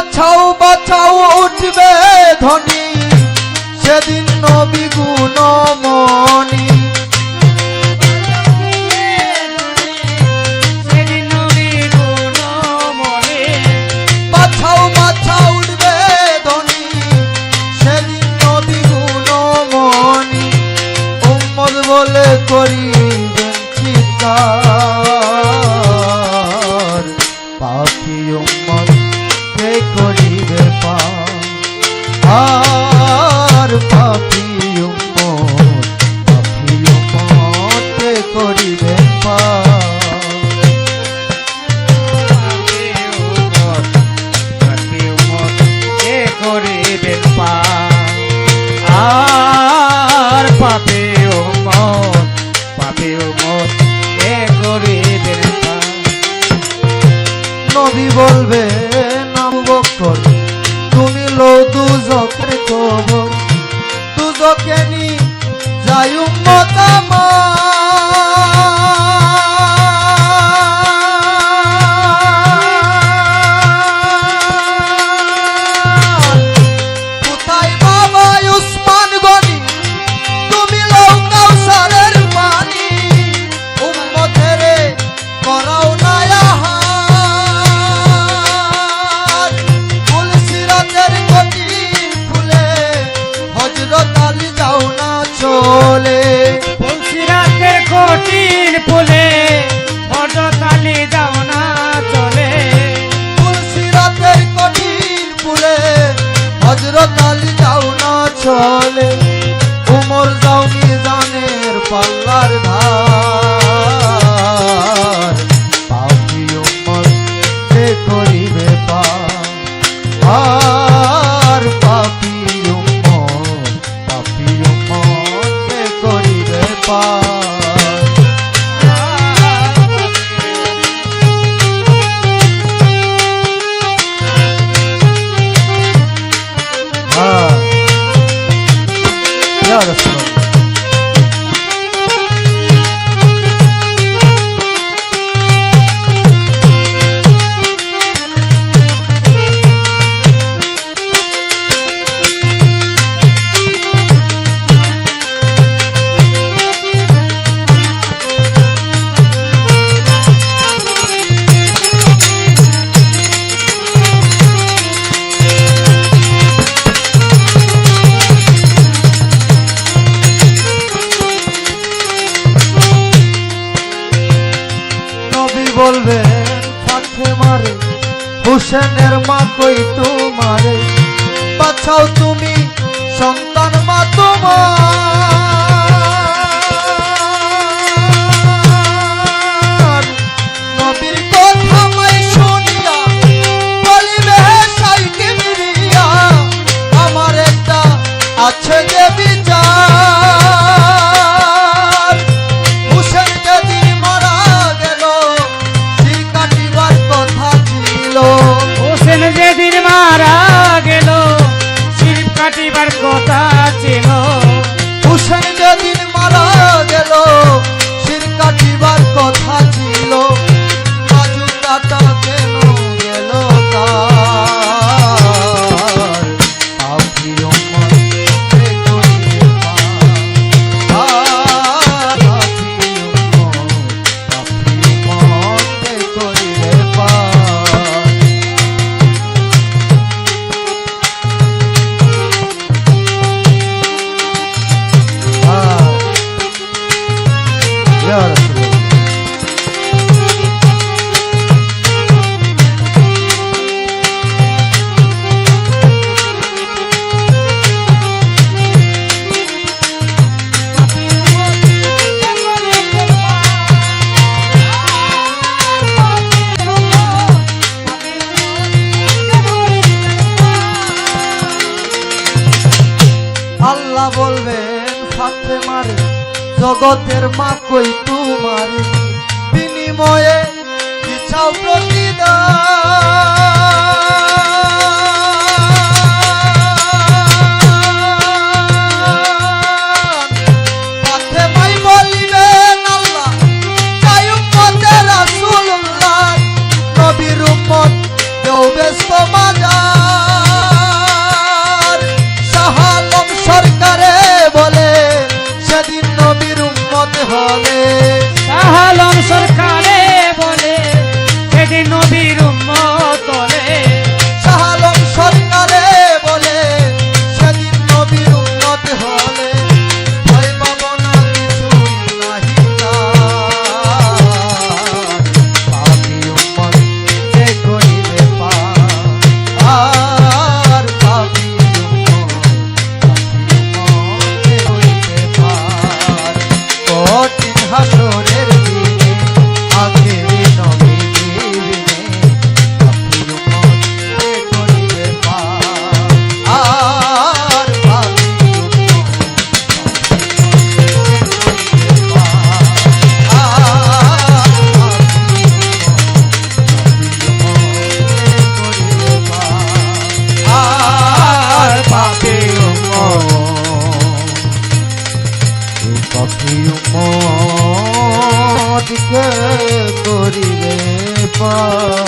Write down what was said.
বাছাও বাছাও উঠবে ধ্বনি সেদিন নবী গুণমণি বাছাও বাছাও উঠবে ধ্বনি সেদিন নবী গুণমণি উম্মত বলে করিবেন চিৎকার পাপী উম্মত কে করিবে আর পাপী উম্মত কে করিবে আর পাপী উম্মত কে করিবে নবী বলবে আবু বকর তুমি লো দুজকের খবর দুজকে নি যাই উম্মত আমার কোথায় বাবা উসমান গনি তুমি লো কাউসারের পানি উম্মতের করাও না চলে বলসিরাতের কঠিন ফুলে হযরতালি যাও না চলে বলসিরাতের কঠিন ফুলে হযরতালি যাও না চলে উমর যাও মিজানের পাল্লার ধার পাপী উম্মত কে করিবে আর পাপী Ya Resulallah. বলবে ফাতেমারে হুসেনের মা কই তোমারে বাছাও তুমি সন্তান মা তোমার নবীর কথা মাই শুনিয়া বলিবে সাইকে মিরিয়া আমার একটা আছে যে বিচার হুসেন যেদিন মারা গেল হোসেন যেদিন মারা গেল শিরপ কাটিবার কথা ছিল হোসেন যেদিন মারা গেল শির কাটিবার কথা ছিল আজু কাটা কেন গেল তার পাপী উম্মত কে করিবে পাপী উম্মত কে করিবে Ya Resulallah. আল্লাহ বলবেন ফাতেমারে জগতের মা কই তোমার বিনিময়ে দিছাও প্রতিদান ফাতেমাই বলিবেন আল্লাহ চাই উম্মতে রাসূলুল্লাহ নবীর উম্মত দেও ব্যস্ত মাজার মদকে করিবে পার